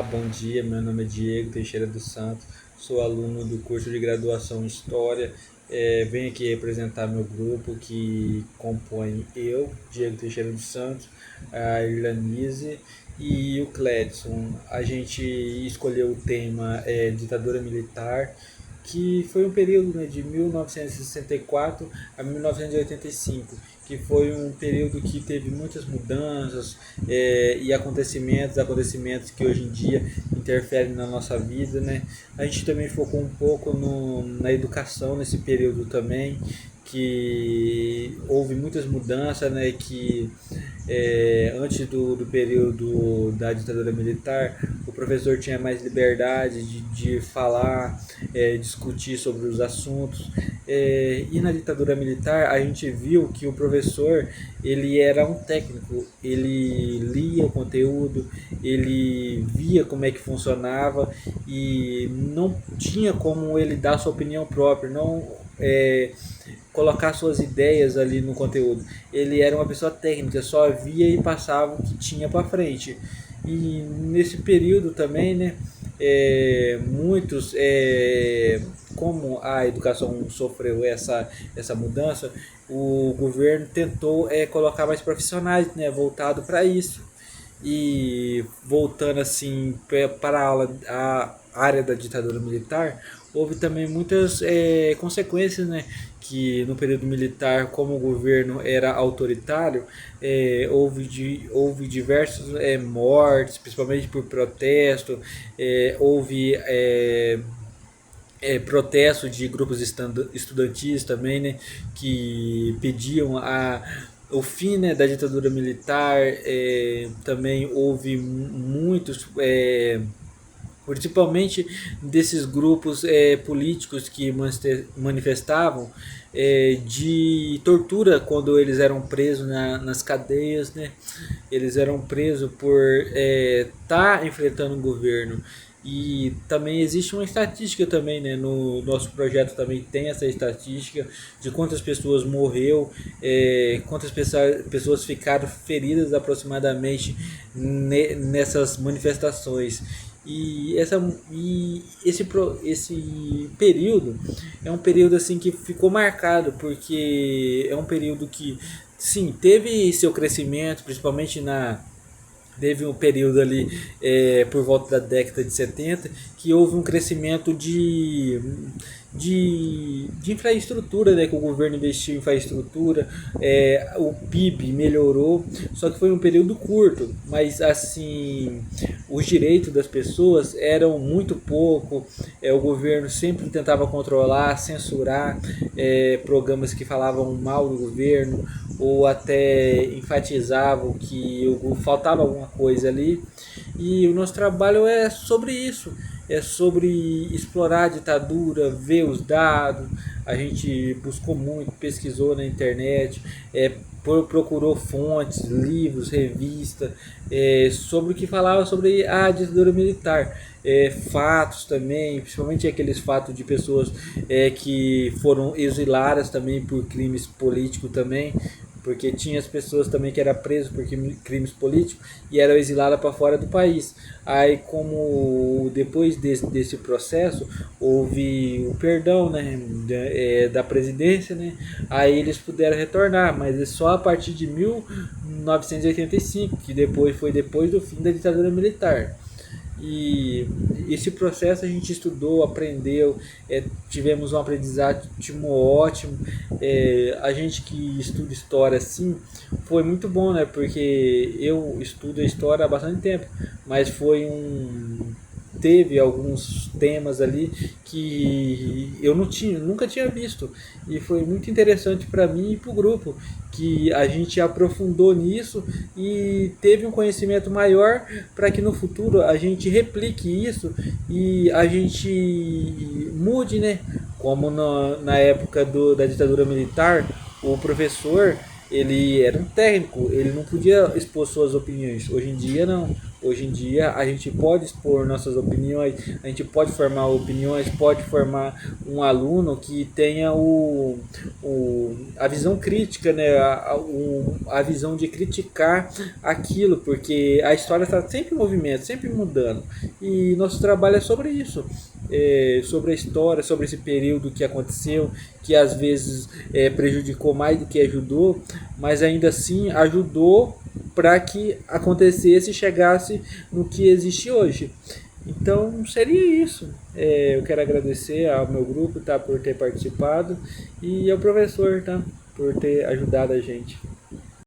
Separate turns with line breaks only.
Olá, bom dia. Meu nome é Diego Teixeira dos Santos, sou aluno do curso de graduação em História. Venho aqui representar meu grupo que compõe eu, Diego Teixeira dos Santos, a Irlanise e o Cledson. A gente escolheu o tema ditadura militar, que foi um período, né, de 1964 a 1985, que foi um período que teve muitas mudanças e acontecimentos que hoje em dia interferem na nossa vida, né? A gente também focou um pouco na educação nesse período também, que houve muitas mudanças, né? Que antes do período da ditadura militar, o professor tinha mais liberdade de falar, discutir sobre os assuntos. E na ditadura militar a gente viu que o professor ele era um técnico, ele lia o conteúdo, ele via como é que funcionava e não tinha como ele dar sua opinião própria, não colocar suas ideias ali no conteúdo. Ele era uma pessoa técnica, só via e passava o que tinha para frente. E nesse período também, né, muitos, como a educação sofreu essa mudança, o governo tentou colocar mais profissionais, né, voltado para isso. E voltando assim para a área da ditadura militar, houve também muitas consequências, né? Que no período militar, como o governo era autoritário, houve diversas mortes, principalmente por protesto, houve protesto de grupos estudantis também, né, que pediam o fim, né, da ditadura militar. Também houve muitos, principalmente desses grupos políticos que manifestavam de tortura quando eles eram presos nas cadeias, né? Eles eram presos por estar enfrentando o governo. E também existe uma estatística também, né? No nosso projeto também tem essa estatística de quantas pessoas morreu, quantas pessoas ficaram feridas aproximadamente nessas manifestações. Esse período é um período assim que ficou marcado, porque é um período que sim teve seu crescimento, principalmente teve um período ali por volta da década de 70 que houve um crescimento de infraestrutura, né, que o governo investiu em infraestrutura, o PIB melhorou, só que foi um período curto, mas assim os direitos das pessoas eram muito pouco, o governo sempre tentava controlar, censurar programas que falavam mal do governo ou até enfatizavam que faltava alguma coisa ali. E o nosso trabalho é sobre isso, é sobre explorar a ditadura, ver os dados. A gente buscou muito, pesquisou na internet, procurou fontes, livros, revistas, sobre o que falava sobre a ditadura militar. Fatos também, principalmente aqueles fatos de pessoas que foram exiladas também por crimes políticos também, porque tinha as pessoas também que eram presas por crimes políticos e eram exiladas para fora do país. Aí, como depois desse processo houve o perdão, né, da presidência, né, aí eles puderam retornar, mas é só a partir de 1985, que foi depois do fim da ditadura militar. E esse processo a gente estudou, aprendeu, tivemos um aprendizado ótimo. A gente que estuda história assim foi muito bom, né? Porque eu estudo a história há bastante tempo, mas teve alguns temas ali que eu nunca tinha visto, e foi muito interessante para mim e para o grupo, que a gente aprofundou nisso e teve um conhecimento maior para que no futuro a gente replique isso e a gente mude, né? Como na época da ditadura militar, o professor ele era um técnico, ele não podia expor suas opiniões. Hoje em dia não. Hoje em dia a gente pode expor nossas opiniões, a gente pode formar opiniões, pode formar um aluno que tenha a visão crítica, né? A visão de criticar aquilo, porque a história está sempre em movimento, sempre mudando. E nosso trabalho é sobre isso. Sobre a história, sobre esse período que aconteceu, que às vezes prejudicou mais do que ajudou, mas ainda assim ajudou para que acontecesse e chegasse no que existe hoje. Então seria isso. Eu quero agradecer ao meu grupo, tá, por ter participado, e ao professor, tá, por ter ajudado a gente.